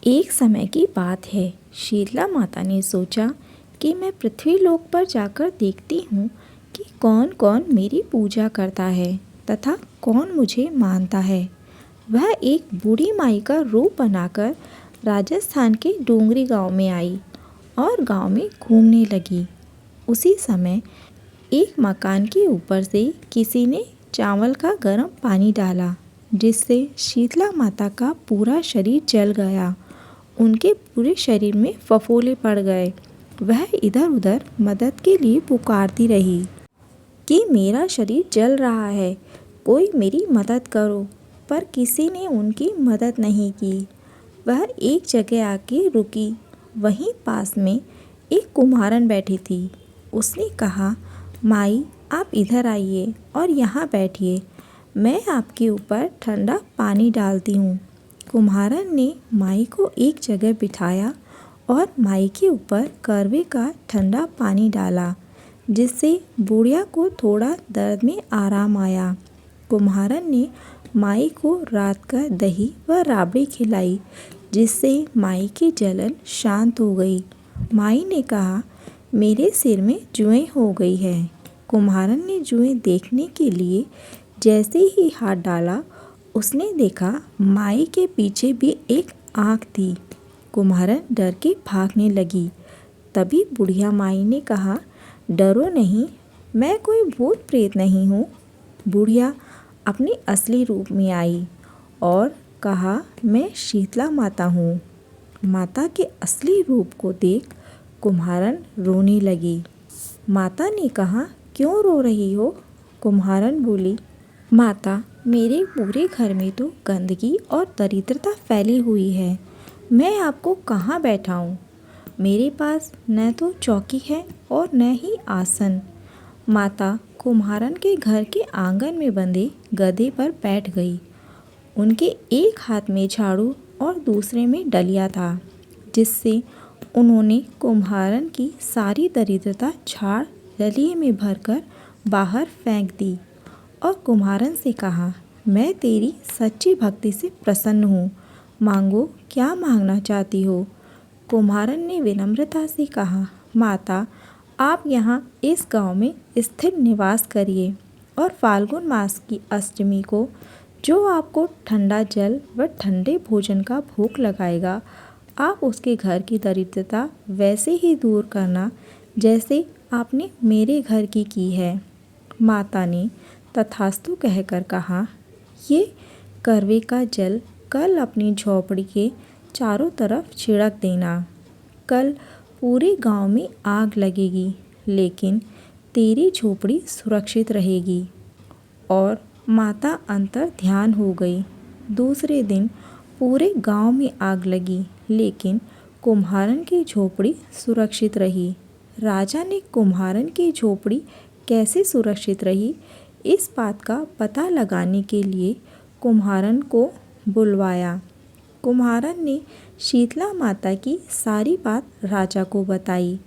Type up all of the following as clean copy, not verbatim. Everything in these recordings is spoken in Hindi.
एक समय की बात है। शीतला माता ने सोचा कि मैं पृथ्वी लोक पर जाकर देखती हूँ कि कौन कौन मेरी पूजा करता है तथा कौन मुझे मानता है। वह एक बूढ़ी माई का रूप बनाकर राजस्थान के डोंगरी गांव में आई और गांव में घूमने लगी। उसी समय एक मकान के ऊपर से किसी ने चावल का गर्म पानी डाला, जिससे शीतला माता का पूरा शरीर जल गया। उनके पूरे शरीर में फफोले पड़ गए। वह इधर उधर मदद के लिए पुकारती रही कि मेरा शरीर जल रहा है, कोई मेरी मदद करो, पर किसी ने उनकी मदद नहीं की। वह एक जगह आके रुकी। वहीं पास में एक कुम्हारन बैठी थी। उसने कहा, माई आप इधर आइए और यहाँ बैठिए, मैं आपके ऊपर ठंडा पानी डालती हूँ। कुम्हारन ने माई को एक जगह बिठाया और माई के ऊपर करवे का ठंडा पानी डाला, जिससे बुढ़िया को थोड़ा दर्द में आराम आया। कुम्हारन ने माई को रात का दही व राबड़ी खिलाई, जिससे माई की जलन शांत हो गई। माई ने कहा, मेरे सिर में जुएं हो गई है। कुम्हारन ने जुएं देखने के लिए जैसे ही हाथ डाला, उसने देखा माई के पीछे भी एक आँख थी। कुम्हारन डर के भागने लगी। तभी बुढ़िया माई ने कहा, डरो नहीं, मैं कोई भूत प्रेत नहीं हूँ। बुढ़िया अपने असली रूप में आई और कहा, मैं शीतला माता हूँ। माता के असली रूप को देख कुम्हारन रोने लगी। माता ने कहा, क्यों रो रही हो? कुम्हारन बोली, माता मेरे पूरे घर में तो गंदगी और दरिद्रता फैली हुई है। मैं आपको कहाँ बैठाऊँ? मेरे पास न तो चौकी है और न ही आसन। माता कुम्हारन के घर के आंगन में बंधे गधे पर बैठ गई। उनके एक हाथ में झाड़ू और दूसरे में डलिया था, जिससे उन्होंने कुम्हारन की सारी दरिद्रता झाड़ डलिए में भरकर बाहर फेंक दी और कुम्हारन से कहा, मैं तेरी सच्ची भक्ति से प्रसन्न हूँ, मांगो क्या मांगना चाहती हो। कुम्हारन ने विनम्रता से कहा, माता आप यहाँ इस गांव में स्थिर निवास करिए और फाल्गुन मास की अष्टमी को जो आपको ठंडा जल व ठंडे भोजन का भोग लगाएगा, आप उसके घर की दरिद्रता वैसे ही दूर करना जैसे आपने मेरे घर की है। माता ने तथास्तु कहकर कहा, ये करवे का जल कल अपनी झोपड़ी के चारों तरफ छिड़क देना। कल पूरे गांव में आग लगेगी, लेकिन तेरी झोपड़ी सुरक्षित रहेगी। और माता अंतर ध्यान हो गई। दूसरे दिन पूरे गांव में आग लगी, लेकिन कुम्हारन की झोपड़ी सुरक्षित रही। राजा ने कुम्हारन की झोपड़ी कैसे सुरक्षित रही, इस बात का पता लगाने के लिए कुम्हारन को बुलवाया। कुम्हारन ने शीतला माता की सारी बात राजा को बताई।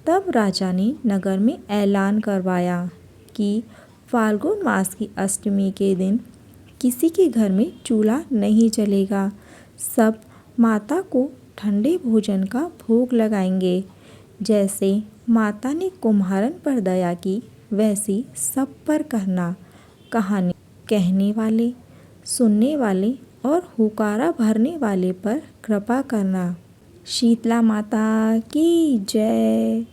तब राजा ने नगर में ऐलान करवाया कि फाल्गुन मास की अष्टमी के दिन किसी के घर में चूल्हा नहीं जलेगा। सब माता को ठंडे भोजन का भोग लगाएंगे। जैसे माता ने कुम्हारन पर दया की, वैसी सब पर करना। कहानी कहने वाले, सुनने वाले और हुकारा भरने वाले पर कृपा करना। शीतला माता की जय।